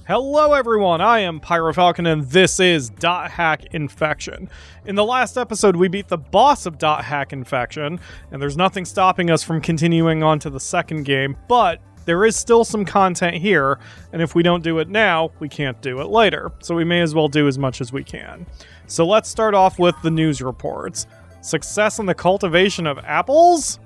Hello everyone, I am PyroFalkon and this is .hack Infection. In the last episode we beat the boss of .hack Infection, and there's nothing stopping us from continuing on to the second game, but there is still some content here, and if we don't do it now, we can't do it later, so we may as well do as much as we can. So let's start off with the news reports. Success in the cultivation of apples?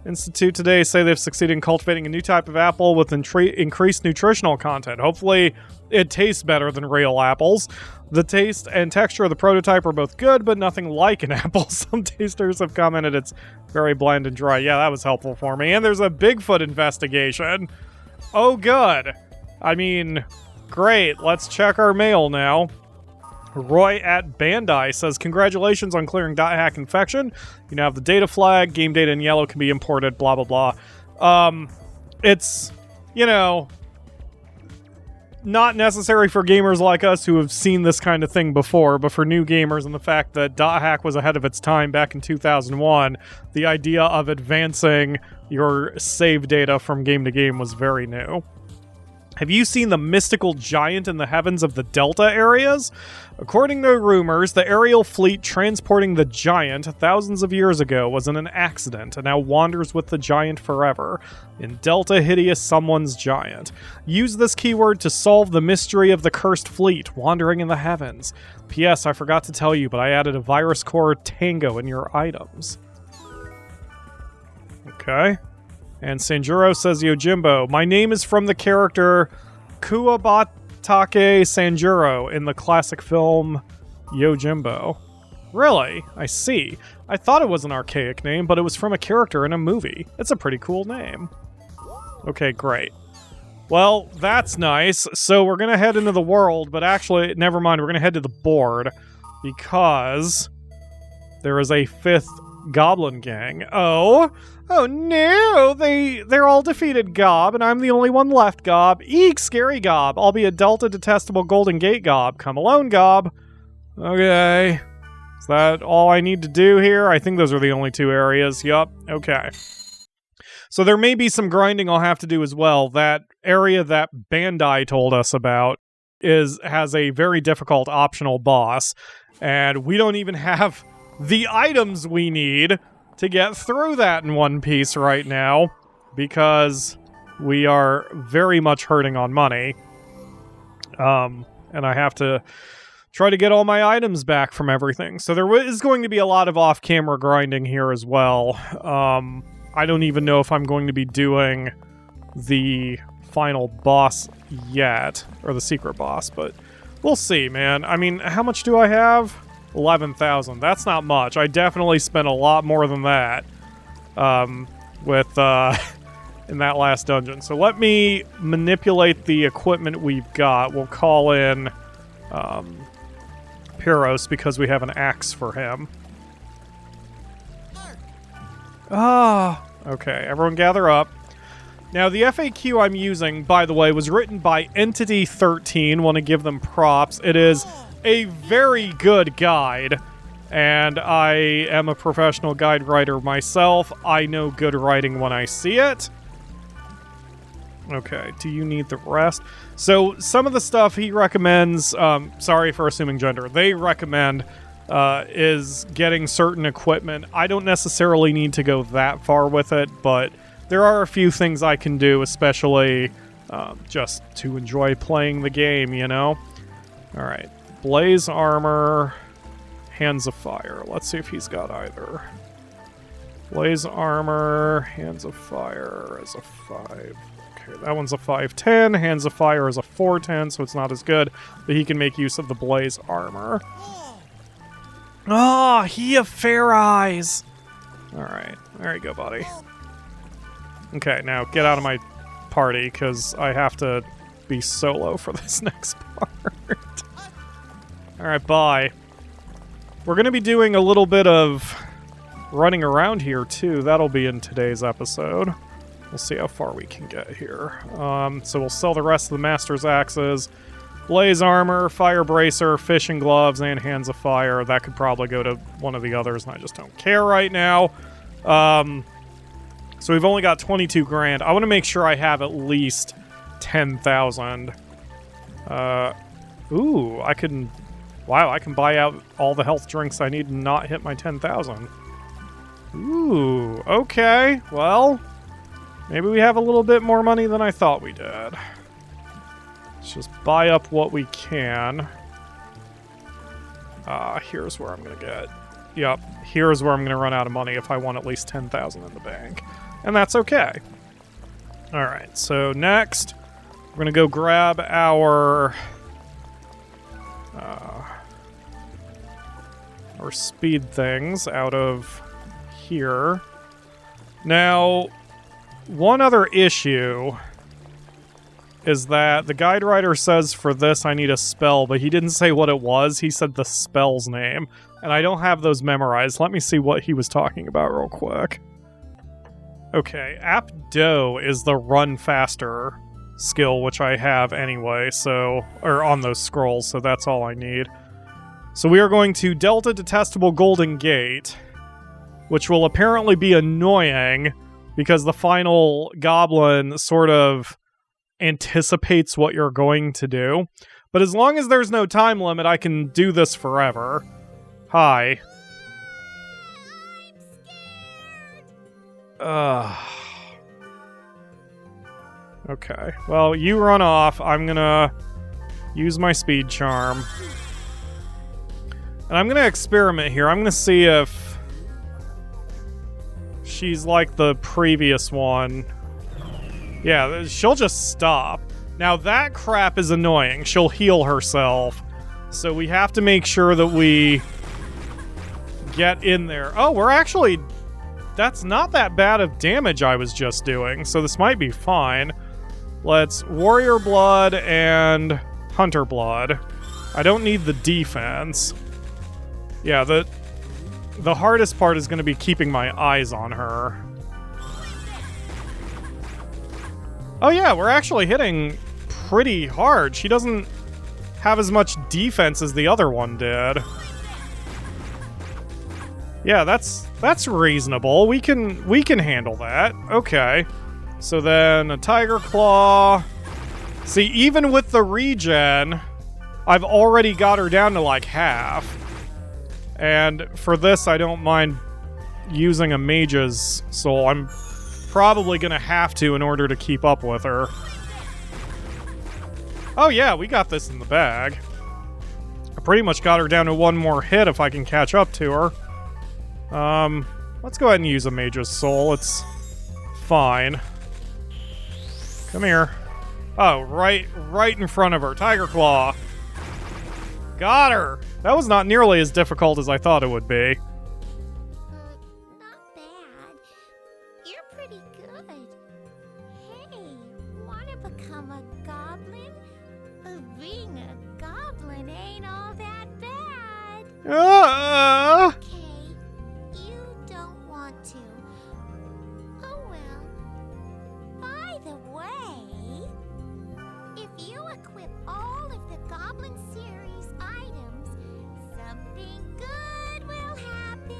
Institute today say they've succeeded in cultivating a new type of apple with increased nutritional content. Hopefully it tastes better than real apples. The taste and texture of the prototype are both good, but nothing like an apple. Some tasters have commented it's very bland and dry. Yeah, that was helpful for me. And there's a Bigfoot investigation. Oh, good. I mean, great. Let's check our mail now. Roy at Bandai says, congratulations on clearing .hack Infection. You now have the data flag. Game data in yellow can be imported, blah, blah, blah. It's, you know, not necessary for gamers like us who have seen this kind of thing before, but for new gamers and the fact that .hack was ahead of its time back in 2001, the idea of advancing your save data from game to game was very new. Have you seen the mystical giant in the heavens of the Delta areas? According to rumors, the aerial fleet transporting the giant thousands of years ago was in an accident and now wanders with the giant forever. In Delta, Hideous someone's giant. Use this keyword to solve the mystery of the cursed fleet wandering in the heavens. P.S. I forgot to tell you, but I added a virus core tango in your items. Okay. And Sanjuro says, Yojimbo, my name is from the character Kuwabatake Sanjuro in the classic film Yojimbo. Really? I see. I thought it was an archaic name, but it was from a character in a movie. It's a pretty cool name. Okay, great. Well, that's nice. So we're going to head into the world, but actually, never mind, we're going to head to the board because there is a fifth Goblin gang. Oh no, they're all defeated, Gob, and I'm the only one left, Gob. Eek, scary Gob. I'll be a Delta Detestable Golden Gate Gob. Come alone, Gob. Okay. Is that all I need to do here? I think those are the only two areas. Yup. Okay. So there may be some grinding I'll have to do as well. That area that Bandai told us about has a very difficult optional boss, and we don't even have the items we need to get through that in one piece right now, because we are very much hurting on money. And I have to try to get all my items back from everything. So there is going to be a lot of off-camera grinding here as well. I don't even know if I'm going to be doing the final boss yet, or the secret boss, but we'll see, man. I mean, how much do I have? 11,000. That's not much. I definitely spent a lot more than that with in that last dungeon. So let me manipulate the equipment we've got. We'll call in Pyros because we have an axe for him. Okay, everyone gather up. Now, the FAQ I'm using, by the way, was written by Entity 13. Want to give them props. It is a very good guide, and I am a professional guide writer myself. I know good writing when I see it. Okay, do you need the rest? So some of the stuff he recommends, sorry for assuming gender, they recommend is getting certain equipment. I don't necessarily need to go that far with it, but there are a few things I can do, especially just to enjoy playing the game, you know? Alright. Blaze armor, hands of fire. Let's see if he's got either. Blaze armor, hands of fire is a 5. Okay, that one's a 510. Hands of fire is a 410, so it's not as good, but he can make use of the blaze armor. Oh, he have fair eyes. Alright, there you go, buddy. Okay, now get out of my party, because I have to be solo for this next part. Alright, bye. We're going to be doing a little bit of running around here, too. That'll be in today's episode. We'll see how far we can get here. So we'll sell the rest of the Master's Axes. Blaze Armor, Fire Bracer, Fishing Gloves, and Hands of Fire. That could probably go to one of the others, and I just don't care right now. So we've only got 22 grand. I want to make sure I have at least 10,000 Ooh, I can... Wow, I can buy out all the health drinks I need and not hit my 10,000. Ooh, okay. Well, maybe we have a little bit more money than I thought we did. Let's just buy up what we can. Here's where I'm going to get... Yep, here's where I'm going to run out of money if I want at least 10,000 in the bank. And that's okay. Alright, so next, we're going to go grab our speed things out of here. Now, one other issue is that the guide writer says for this I need a spell, but he didn't say what it was. He said the spell's name, and I don't have those memorized. Let me see what he was talking about real quick. Okay, Apdo is the run faster skill, which I have anyway, so, or on those scrolls, so that's all I need. So we are going to Delta Detestable Golden Gate, which will apparently be annoying because the final goblin sort of anticipates what you're going to do. But as long as there's no time limit, I can do this forever. Hi. Okay. Well, you run off. I'm gonna use my speed charm. And I'm gonna experiment here. I'm gonna see if she's like the previous one. Yeah, she'll just stop. Now that crap is annoying. She'll heal herself. So we have to make sure that we get in there. Oh, we're actually... That's not that bad of damage I was just doing, so this might be fine. Let's Warrior Blood and Hunter Blood. I don't need the defense. Yeah, the hardest part is going to be keeping my eyes on her. Oh yeah, we're actually hitting pretty hard. She doesn't have as much defense as the other one did. Yeah, that's reasonable. We can handle that. Okay. So then a Tiger Claw. See, even with the regen, I've already got her down to like half. And for this, I don't mind using a Mage's Soul. I'm probably going to have to in order to keep up with her. Oh yeah, we got this in the bag. I pretty much got her down to one more hit if I can catch up to her. Let's go ahead and use a Mage's Soul. It's fine. Come here. Oh, right in front of her. Tiger Claw. Got her! That was not nearly as difficult as I thought it would be. Not bad. You're pretty good. Hey, wanna become a goblin? Being a goblin ain't all that bad. Okay, you don't want to. Oh well. By the way, if you equip all of the Goblin series items, something good will happen.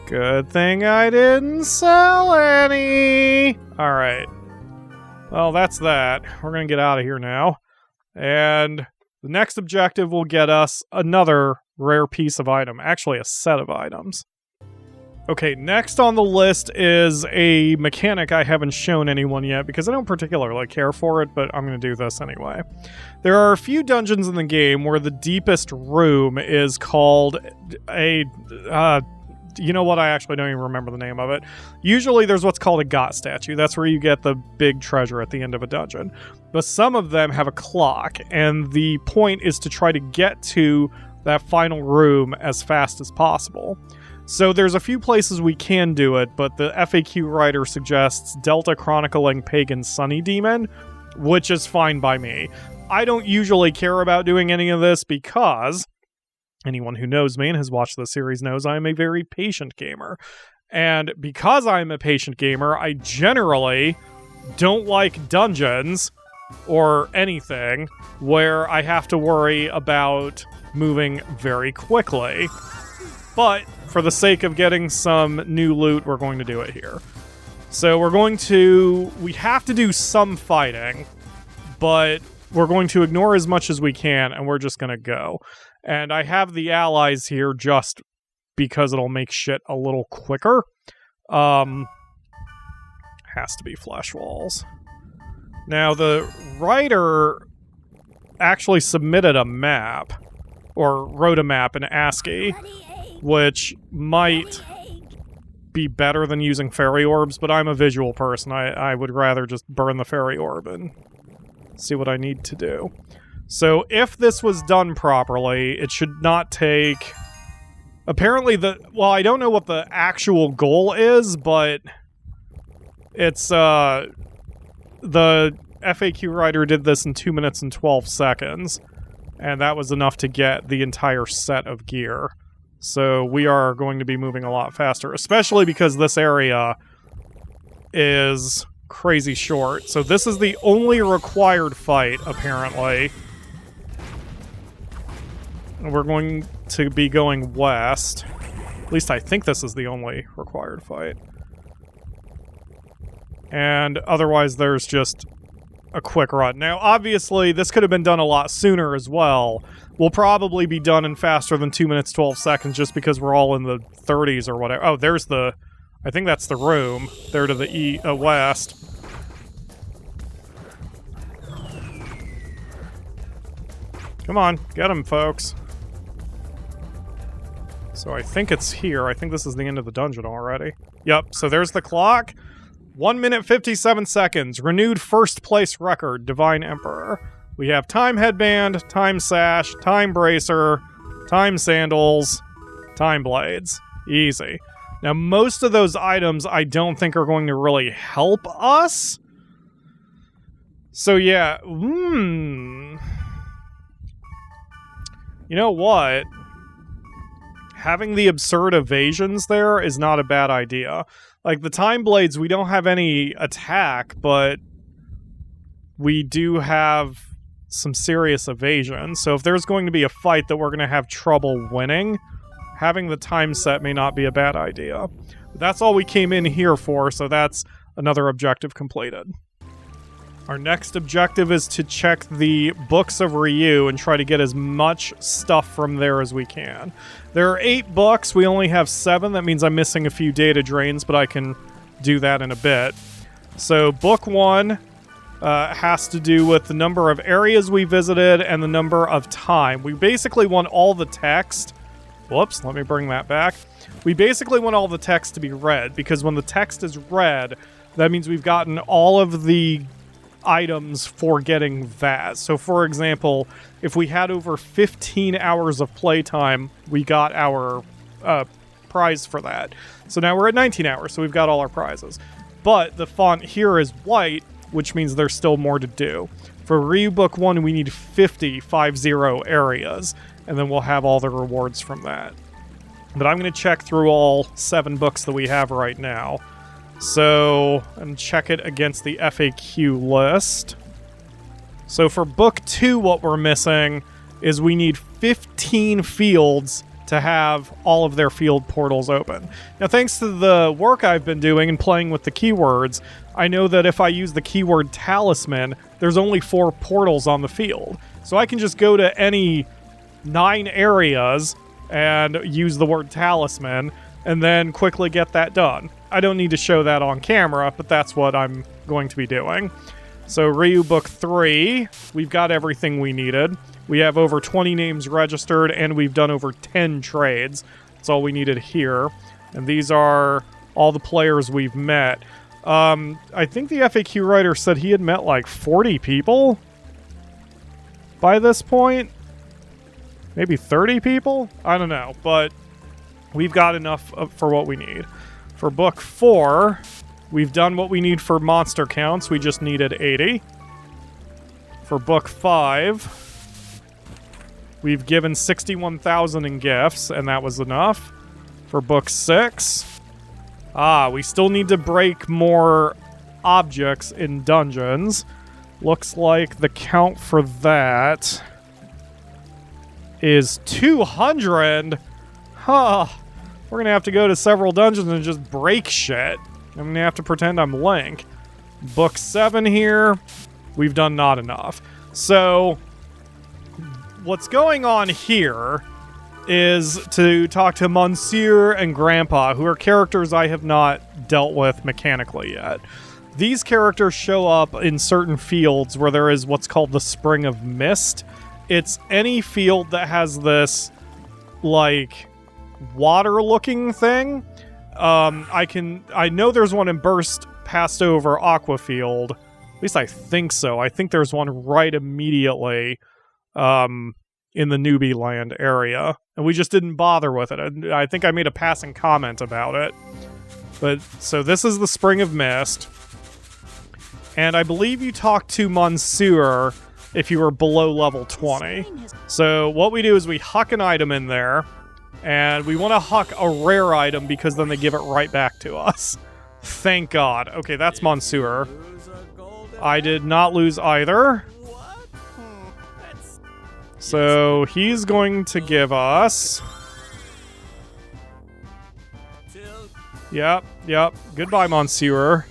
Good thing I didn't sell any. All right. Well, that's that. We're going to get out of here now. And the next objective will get us another rare piece of item. Actually, a set of items. Okay, next on the list is a mechanic I haven't shown anyone yet because I don't particularly care for it, but I'm going to do this anyway. There are a few dungeons in the game where the deepest room is called a... you know what? I actually don't even remember the name of it. Usually there's what's called a Got statue. That's where you get the big treasure at the end of a dungeon. But some of them have a clock, and the point is to try to get to that final room as fast as possible. So there's a few places we can do it, but the FAQ writer suggests Delta Chronicling Pagan Sunny Demon, which is fine by me. I don't usually care about doing any of this because anyone who knows me and has watched the series knows I am a very patient gamer. And because I'm a patient gamer, I generally don't like dungeons or anything where I have to worry about moving very quickly. But for the sake of getting some new loot, we're going to do it here. So we have to do some fighting, but we're going to ignore as much as we can, and we're just going to go. And I have the allies here just because it'll make shit a little quicker. Has to be flesh walls. Now, the writer actually submitted a map, or wrote a map in ASCII, which might be better than using fairy orbs, but I'm a visual person. I would rather just burn the fairy orb and see what I need to do. So if this was done properly, it should not take... Apparently well, I don't know what the actual goal is, but it's, the FAQ writer did this in 2 minutes and 12 seconds, and that was enough to get the entire set of gear. So we are going to be moving a lot faster, especially because this area is crazy short. So this is the only required fight, apparently. And we're going to be going west. At least I think this is the only required fight. And otherwise there's just a quick run. Now, obviously, this could have been done a lot sooner as well. We'll probably be done in faster than 2 minutes, 12 seconds just because we're all in the 30s or whatever. Oh, there's the... I think that's the room. There to the west. Come on, get him, folks. So I think it's here. I think this is the end of the dungeon already. Yep, so there's the clock. 1 minute, 57 seconds. Renewed first place record, Divine Emperor. We have time headband, time sash, time bracer, time sandals, time blades. Easy. Now, most of those items I don't think are going to really help us. So yeah, You know what? Having the absurd evasions there is not a bad idea. Like, the time blades, we don't have any attack, but we do have some serious evasion. So if there's going to be a fight that we're going to have trouble winning, having the time set may not be a bad idea. But that's all we came in here for, so that's another objective completed. Our next objective is to check the books of Ryu and try to get as much stuff from there as we can. There are 8 books. We only have 7. That means I'm missing a few data drains, but I can do that in a bit. So book 1 has to do with the number of areas we visited and the number of time. We basically want all the text... Whoops, let me bring that back. We basically want all the text to be read, because when the text is read, that means we've gotten all of the items for getting Vaz. So for example, if we had over 15 hours of playtime, we got our prize for that. So now we're at 19 hours, so we've got all our prizes. But the font here is white, which means there's still more to do. For Ryu Book 1, we need 50 areas, and then we'll have all the rewards from that. But I'm going to check through all 7 books that we have right now. So, and check it against the FAQ list. So for book 2, what we're missing is we need 15 fields to have all of their field portals open. Now, thanks to the work I've been doing and playing with the keywords, I know that if I use the keyword Talisman, there's only 4 portals on the field. So I can just go to any 9 areas and use the word Talisman, and then quickly get that done. I don't need to show that on camera, but that's what I'm going to be doing. So Ryu Book 3, we've got everything we needed. We have over 20 names registered, and we've done over 10 trades. That's all we needed here. And these are all the players we've met. I think the FAQ writer said he had met like 40 people by this point. Maybe 30 people? I don't know, but we've got enough for what we need. For book 4, we've done what we need for monster counts. We just needed 80. For book 5, we've given 61,000 in gifts, and that was enough. For book 6, we still need to break more objects in dungeons. Looks like the count for that is 200. Huh. We're going to have to go to several dungeons and just break shit. I'm going to have to pretend I'm Link. Book 7 here, we've done not enough. So, what's going on here is to talk to Monsieur and Grandpa, who are characters I have not dealt with mechanically yet. These characters show up in certain fields where there is what's called the Spring of Mist. It's any field that has this, like, water-looking thing. I know there's one in Burst past over Aquafield. At least I think so. I think there's one right immediately in the Newbie Land area. And we just didn't bother with it. I think I made a passing comment about it. But, so this is the Spring of Mist. And I believe you talk to Monsieur if you were below level 20. So what we do is we huck an item in there. And we want to huck a rare item because then they give it right back to us. Thank God. Okay, that's Monsieur. I did not lose either. So he's going to give us... Yep. Goodbye, Monsieur.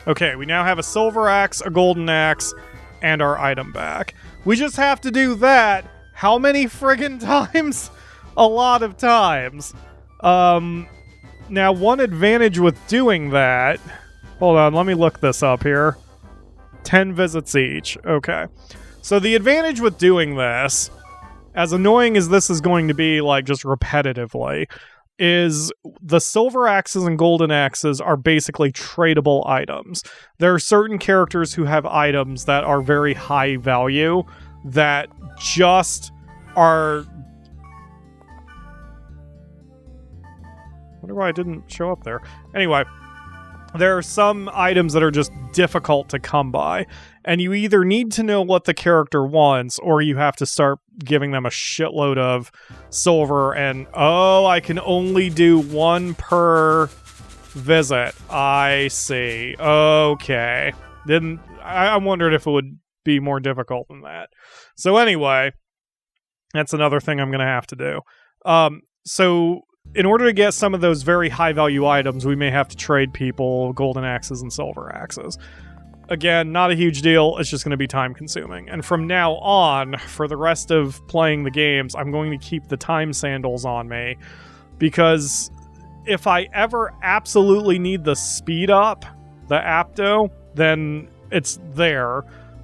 Okay, we now have a silver axe, a golden axe, and our item back. We just have to do that. How many friggin' times? A lot of times. Now, one advantage with doing that... Hold on, let me look this up here. 10 visits each. Okay. So the advantage with doing this, as annoying as this is going to be, like, just repetitively, is the silver axes and golden axes are basically tradable items. There are certain characters who have items that are very high value that just are... I wonder why I didn't show up there. Anyway, there are some items that are just difficult to come by, and you either need to know what the character wants, or you have to start giving them a shitload of silver, and, oh, I can only do one per visit. I see. Okay. I wondered if it would be more difficult than that. So anyway, that's another thing I'm going to have to do. So in order to get some of those very high value items, we may have to trade people golden axes and silver axes. Again, not a huge deal. It's just going to be time consuming. And from now on, for the rest of playing the games, I'm going to keep the time sandals on me, because if I ever absolutely need the speed up, the apto, then it's there.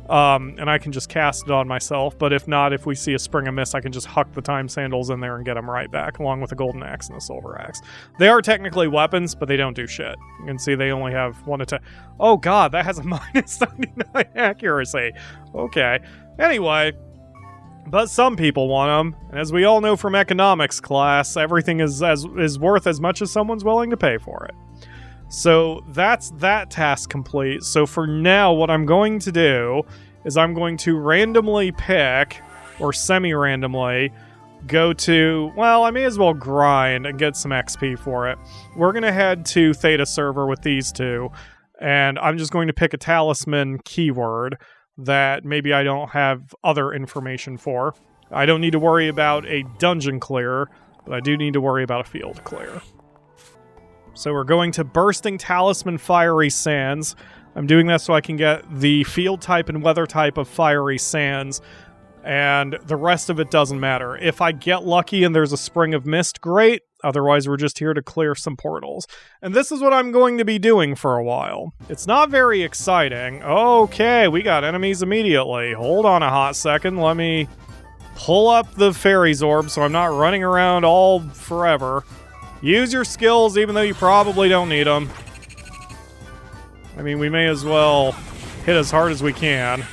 And I can just cast it on myself. But if not, if we see a Spring of Mist, I can just huck the time sandals in there and get them right back, along with the golden axe and the silver axe. They are technically weapons, but they don't do shit. You can see they only have one attack. Oh god, that has a minus 99 accuracy. Okay. Anyway, but some people want them. And as we all know from economics class, everything is worth as much as someone's willing to pay for it. So that's that task complete. So for now, what I'm going to do is I'm going to randomly pick, or semi-randomly, go to, well, I may as well grind and get some XP for it. We're going to head to Theta server with these two, and I'm just going to pick a talisman keyword that maybe I don't have other information for. I don't need to worry about a dungeon clear, but I do need to worry about a field clear. So we're going to Bursting Talisman Fiery Sands. I'm doing that so I can get the field type and weather type of Fiery Sands, and the rest of it doesn't matter. If I get lucky and there's a Spring of Mist, great. Otherwise, we're just here to clear some portals. And this is what I'm going to be doing for a while. It's not very exciting. Okay, we got enemies immediately. Hold on a hot second. Let me pull up the Fairy's Orb so I'm not running around all forever. Use your skills, even though you probably don't need them. I mean, we may as well hit as hard as we can.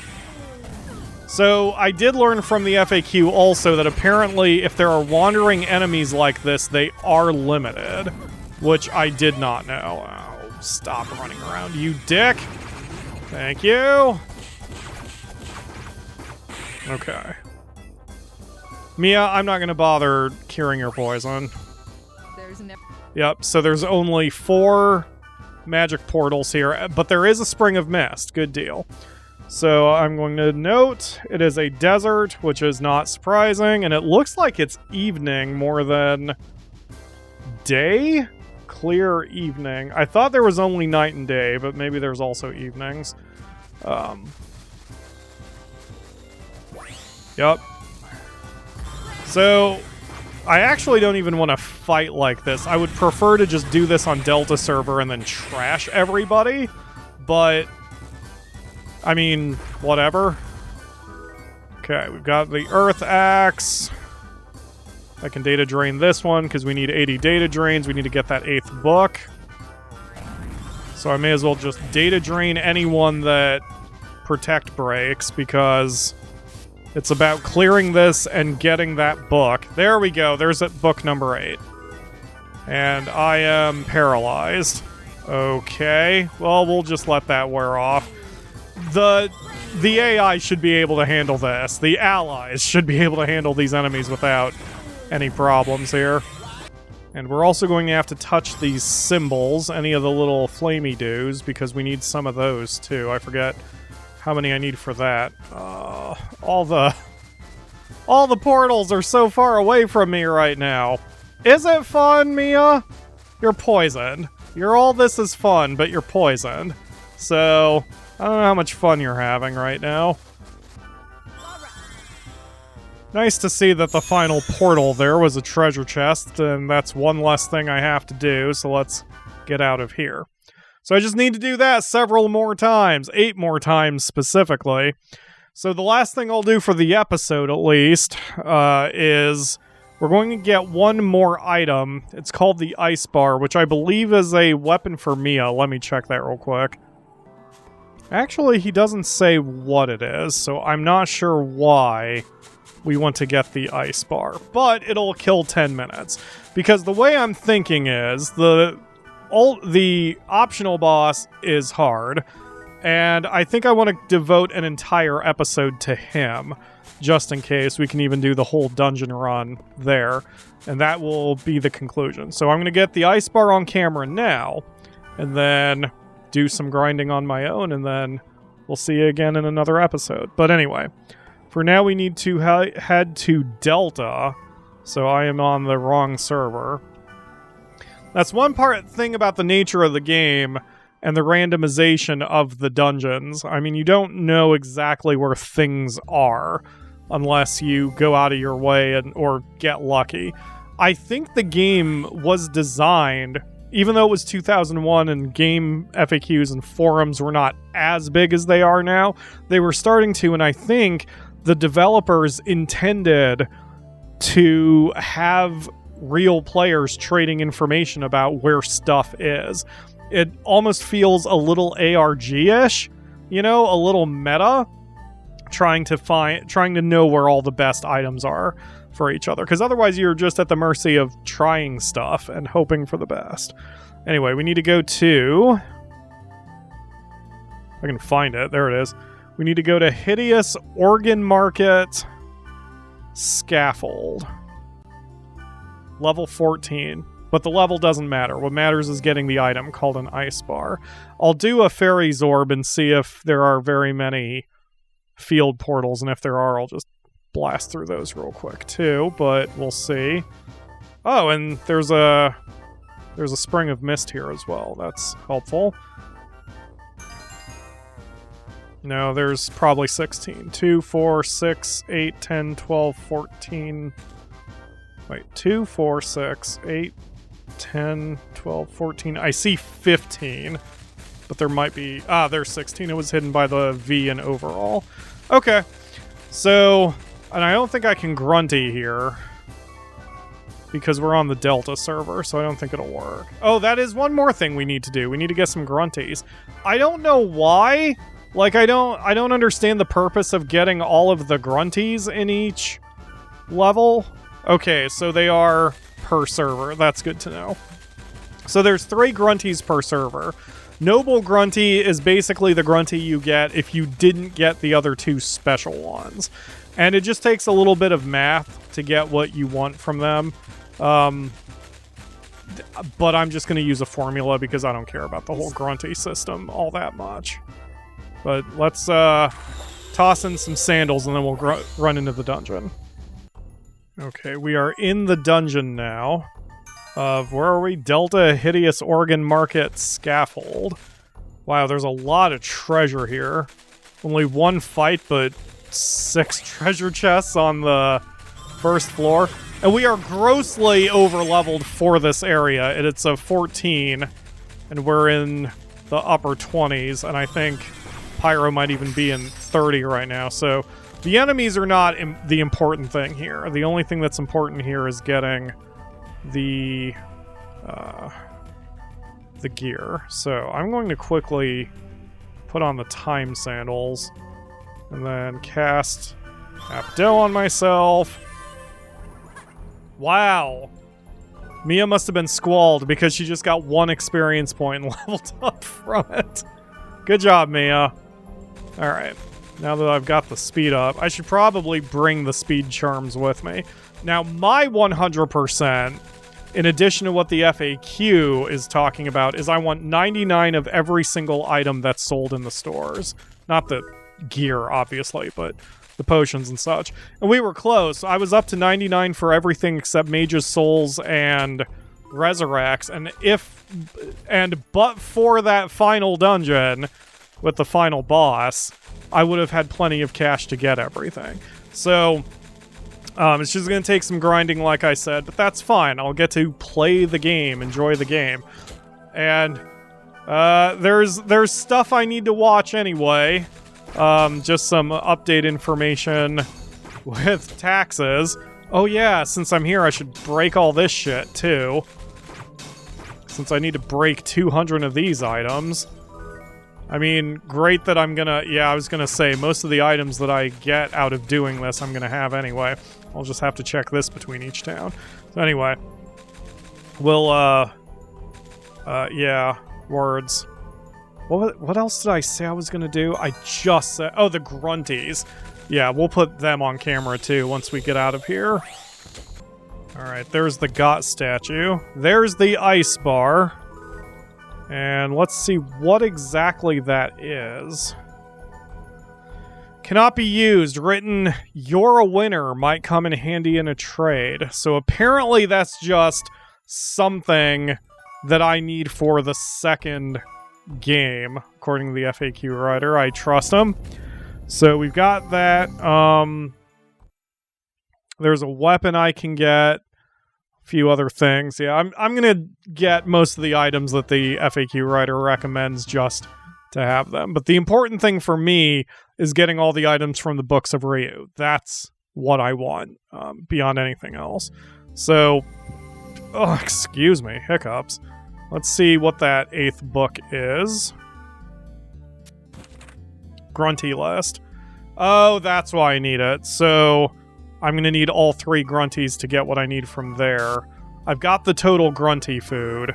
So, I did learn from the FAQ also that apparently if there are wandering enemies like this, they are limited. Which I did not know. Oh, stop running around, you dick! Thank you! Okay. Mia, I'm not gonna bother curing your poison. Yep, so there's only 4 magic portals here, but there is a Spring of Mist. Good deal. So I'm going to note it is a desert, which is not surprising, and it looks like it's evening more than day? Clear evening. I thought there was only night and day, but maybe there's also evenings. Yep. So, I actually don't even want to fight like this. I would prefer to just do this on Delta server and then trash everybody. But, I mean, whatever. Okay, we've got the Earth Axe. I can data drain this one because we need 80 data drains. We need to get that 8th book. So I may as well just data drain anyone that protect breaks because it's about clearing this and getting that book. There we go. There's book number 8. And I am paralyzed. Okay. Well, we'll just let that wear off. The AI should be able to handle this. The allies should be able to handle these enemies without any problems here. And we're also going to have to touch these symbols, any of the little flamey doos, because we need some of those too. I forget how many I need for that. All the portals are so far away from me right now. Is it fun, Mia? You're poisoned. All this is fun, but you're poisoned. So, I don't know how much fun you're having right now. Nice to see that the final portal there was a treasure chest, and that's one less thing I have to do, so let's get out of here. So I just need to do that several more times, 8 more times specifically. So the last thing I'll do for the episode, at least, is we're going to get one more item. It's called the Ice Bar, which I believe is a weapon for Mia. Let me check that real quick. Actually, he doesn't say what it is, so I'm not sure why we want to get the Ice Bar, but it'll kill 10 minutes. Because the way I'm thinking is, the optional boss is hard, and I think I want to devote an entire episode to him, just in case we can even do the whole dungeon run there, and that will be the conclusion. So I'm going to get the Ice Bar on camera now, and then do some grinding on my own, and then we'll see you again in another episode. But anyway, for now, we need to head to Delta, so I am on the wrong server. That's one thing about the nature of the game and the randomization of the dungeons. I mean, you don't know exactly where things are unless you go out of your way or get lucky. I think the game was designed, even though it was 2001 and game FAQs and forums were not as big as they are now, they were starting to, and I think the developers intended to have real players trading information about where stuff is. It almost feels a little ARG-ish, a little meta, trying to know where all the best items are for each other, because otherwise you're just at the mercy of trying stuff and hoping for the best. Anyway, we need to go to... I can find it. There it is. We need to go to Hideous Organ Market Scaffold. Level 14. But the level doesn't matter. What matters is getting the item called an Ice Bar. I'll do a Fairy's Orb and see if there are very many field portals, and if there are, I'll just blast through those real quick too, but we'll see. Oh, and there's a Spring of Mist here as well. That's helpful. No, there's probably 16. 2, 4, 6, 8, 10, 12, 14... Wait, 2, 4, 6, 8, 10, 12, 14... I see 15. But there might be... there's 16. It was hidden by the V in overall. Okay. So... And I don't think I can grunty here, because we're on the Delta server, so I don't think it'll work. Oh, that is one more thing we need to do. We need to get some grunties. I don't know why. Like, I don't understand the purpose of getting all of the grunties in each level. Okay, so they are per server. That's good to know. So there's 3 grunties per server. Noble Grunty is basically the grunty you get if you didn't get the other 2 special ones. And it just takes a little bit of math to get what you want from them. But I'm just going to use a formula because I don't care about the whole grunty system all that much. But let's toss in some sandals and then we'll run into the dungeon. Okay, we are in the dungeon now. Where are we? Delta Hideous Organ Market Scaffold. Wow, there's a lot of treasure here. Only one fight, but 6 treasure chests on the first floor. And we are grossly over-leveled for this area. And it's a 14, and we're in the upper 20s, and I think Pyro might even be in 30 right now. So the enemies are not the important thing here. The only thing that's important here is getting the gear. So I'm going to quickly put on the time sandals and then cast Abdo on myself. Wow. Mia must have been squalled because she just got 1 experience point and leveled up from it. Good job, Mia. Alright. Now that I've got the speed up, I should probably bring the speed charms with me. Now, my 100%, in addition to what the FAQ is talking about, is I want 99 of every single item that's sold in the stores. Not the gear, obviously, but the potions and such. And we were close. I was up to 99 for everything except Mage's Souls and Resurrects. But for that final dungeon with the final boss, I would have had plenty of cash to get everything. So it's just going to take some grinding, like I said, but that's fine. I'll get to play the game, enjoy the game. And there's stuff I need to watch anyway. Just some update information with taxes. Oh yeah, since I'm here, I should break all this shit, too. Since I need to break 200 of these items. I mean, great that I'm gonna... Yeah, I was gonna say, most of the items that I get out of doing this, I'm gonna have anyway. I'll just have to check this between each town. So anyway. We'll, yeah, words. What else did I say I was gonna do? I just said... Oh, the grunties. Yeah, we'll put them on camera, too, once we get out of here. Alright, there's the Got statue. There's the ice bar. And let's see what exactly that is. Cannot be used. Written, you're a winner. Might come in handy in a trade. So apparently that's just something that I need for the second game, according to the FAQ writer. I trust him. So we've got that. There's a weapon I can get. A few other things. Yeah, I'm gonna get most of the items that the FAQ writer recommends just to have them. But the important thing for me is getting all the items from the Books of Ryu. That's what I want, beyond anything else. So, oh, excuse me, hiccups. Let's see what that 8th book is. Grunty list. Oh, that's why I need it. So I'm going to need all 3 grunties to get what I need from there. I've got the total grunty food.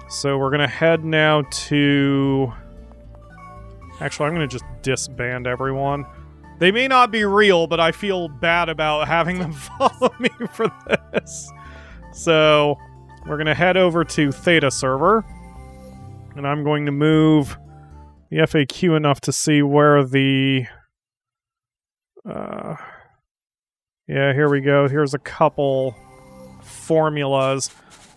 So we're going to head now to... Actually, I'm going to just disband everyone. They may not be real, but I feel bad about having them follow me for this. So we're going to head over to Theta server. And I'm going to move the FAQ enough to see where the... yeah, here we go. Here's a couple formulas.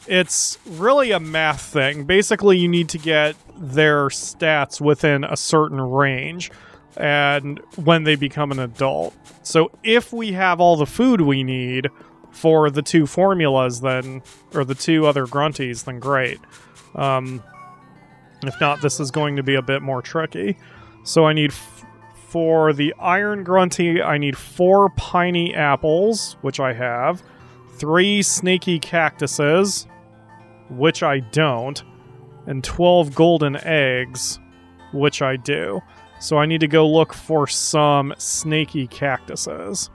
It's really a math thing. Basically, you need to get their stats within a certain range and when they become an adult. So if we have all the food we need for the 2 formulas, then, or the 2 other grunties, then great. If not, this is going to be a bit more tricky. So I need... For the Iron Grunty, I need 4 piney apples, which I have, 3 snaky cactuses, which I don't, and 12 golden eggs, which I do. So I need to go look for some snaky cactuses.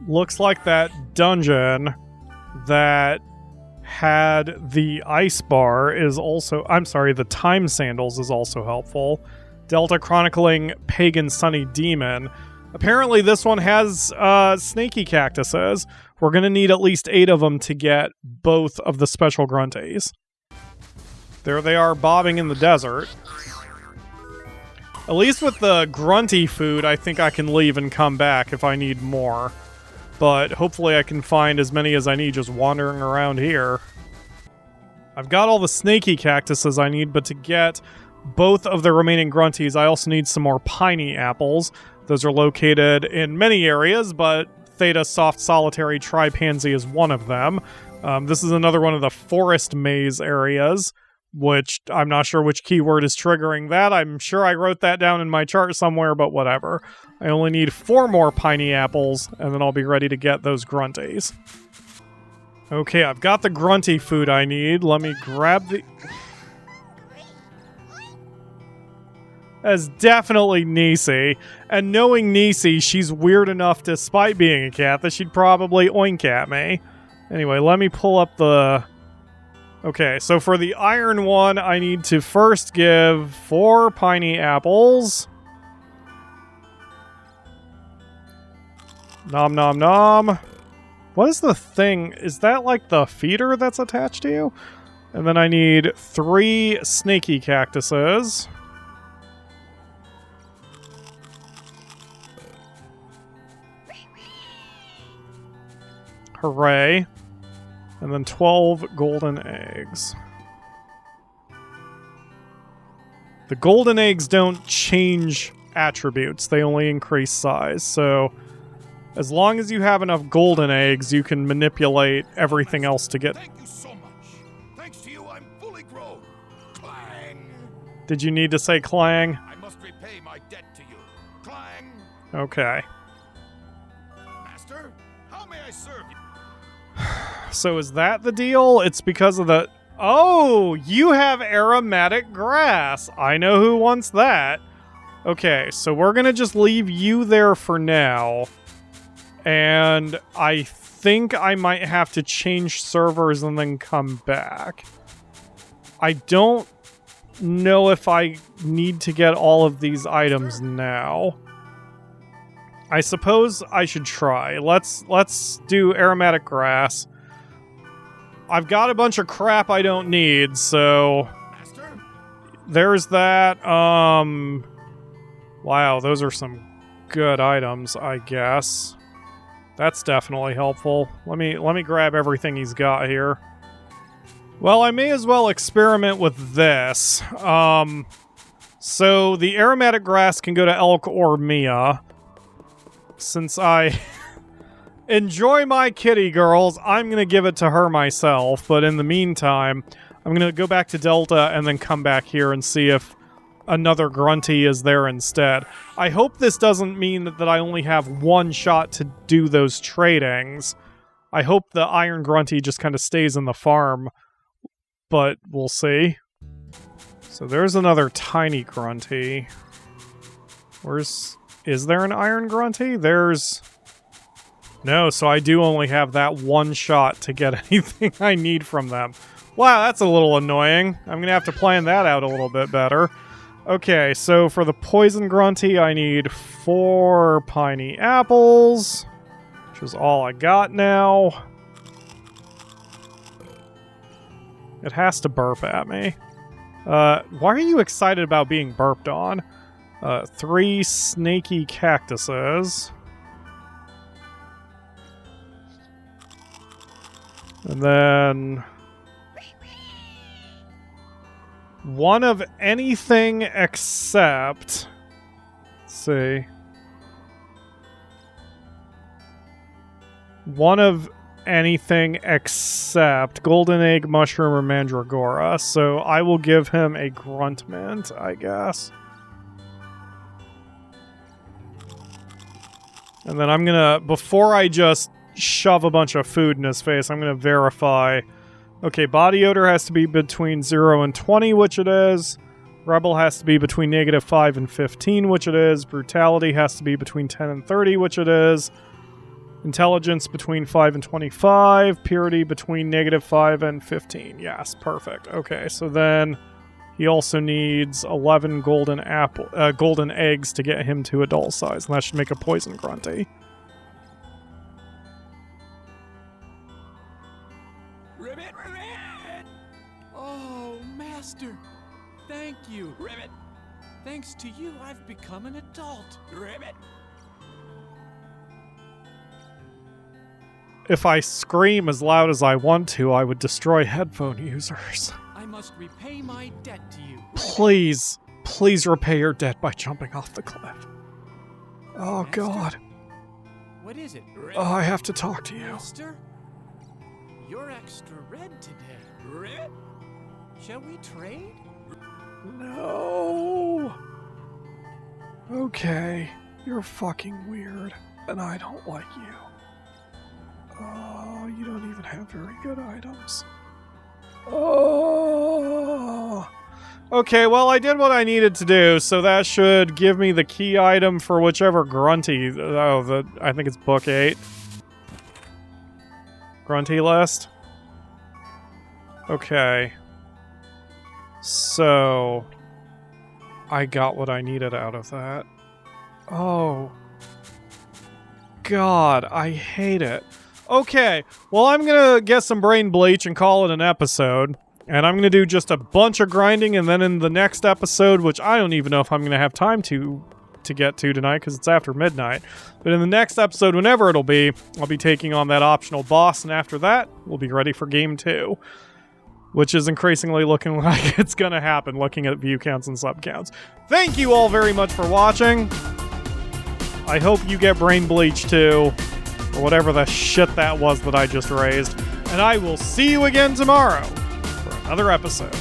Looks like that dungeon that had the ice bar is also... I'm sorry, the time sandals is also helpful. Delta Chronicling Pagan Sunny Demon. Apparently this one has snaky cactuses. We're going to need at least 8 of them to get both of the special grunties. There they are bobbing in the desert. At least with the grunty food, I think I can leave and come back if I need more. But hopefully I can find as many as I need just wandering around here. I've got all the snaky cactuses I need, but to get both of the remaining grunties, I also need some more piney apples. Those are located in many areas, but Theta Soft Solitary Tri-Pansy is one of them. This is another one of the forest maze areas, which I'm not sure which keyword is triggering that. I'm sure I wrote that down in my chart somewhere, but whatever. I only need 4 more piney apples, and then I'll be ready to get those grunties. Okay, I've got the grunty food I need. Let me grab the... That's definitely Nisi. And knowing Nisi, she's weird enough, despite being a cat, that she'd probably oink at me. Anyway, let me pull up the... Okay, so for the iron one, I need to first give 4 piney apples. Nom nom nom. What is the thing? Is that like the feeder that's attached to you? And then I need 3 snaky cactuses. Hooray. And then 12 golden eggs. The golden eggs don't change attributes, they only increase size. So as long as you have enough golden eggs, you can manipulate everything else to get... Thank you so much. Thanks to you, I'm fully grown. Clang. Did you need to say clang? I must repay my debt to you. Clang. Okay. Master, how may I serve you? So is that the deal? It's because of the... Oh, you have aromatic grass. I know who wants that. Okay, so we're going to just leave you there for now. And I think I might have to change servers and then come back. I don't know if I need to get all of these items now. I suppose I should try. Let's do aromatic grass. I've got a bunch of crap I don't need, so Master? there's that. Wow, those are some good items, I guess. That's definitely helpful. Let me grab everything he's got here. Well, I may as well experiment with this. So the aromatic grass can go to Elk or Mia. Since I enjoy my kitty girls, I'm going to give it to her myself. But in the meantime, I'm going to go back to Delta and then come back here and see if another grunty is there instead. I hope this doesn't mean that I only have 1 shot to do those tradings. I hope the iron grunty just kind of stays in the farm, but we'll see. So there's another tiny grunty. Is there an iron grunty? There's... No, so I do only have that 1 shot to get anything I need from them. Wow, that's a little annoying. I'm going to have to plan that out a little bit better. Okay, so for the poison grunty, I need 4 piney apples, which is all I got now. It has to burp at me. Why are you excited about being burped on? 3 snaky cactuses. And then... 1 of anything except... Let's see. 1 of anything except golden egg, mushroom, or mandragora. So I will give him a grunt mint, I guess. And then I'm gonna, before I just shove a bunch of food in his face, I'm gonna verify. Okay, body odor has to be between 0 and 20, which it is. Rebel has to be between -5 and 15, which it is. Brutality has to be between 10 and 30, which it is. Intelligence between 5 and 25. Purity between -5 and 15. Yes, perfect. Okay, so then he also needs 11 golden eggs to get him to adult size, and that should make a poison grunty. Ribbit! Ribbit! Oh, Master! Thank you! Ribbit! Thanks to you, I've become an adult! Ribbit! If I scream as loud as I want to, I would destroy headphone users. I must repay my debt to you. Please, please repay your debt by jumping off the cliff. Oh, Master? God. What is it? Oh, I have to talk to you. Master? You're extra red today. Red? Shall we trade? No. Okay, you're fucking weird, and I don't like you. Oh, you don't even have very good items. Oh. Okay, well, I did what I needed to do, so that should give me the key item for whichever grunty. Oh, I think it's book 8. Grunty list. Okay. So, I got what I needed out of that. Oh. God, I hate it. Okay, well, I'm gonna get some brain bleach and call it an episode. And I'm gonna do just a bunch of grinding, and then in the next episode, which I don't even know if I'm gonna have time to get to tonight because it's after midnight. But in the next episode, whenever it'll be, I'll be taking on that optional boss, and after that, we'll be ready for game 2. Which is increasingly looking like it's gonna happen, looking at view counts and sub counts. Thank you all very much for watching. I hope you get brain bleach too, or whatever the shit that was that I just raised. And I will see you again tomorrow for another episode.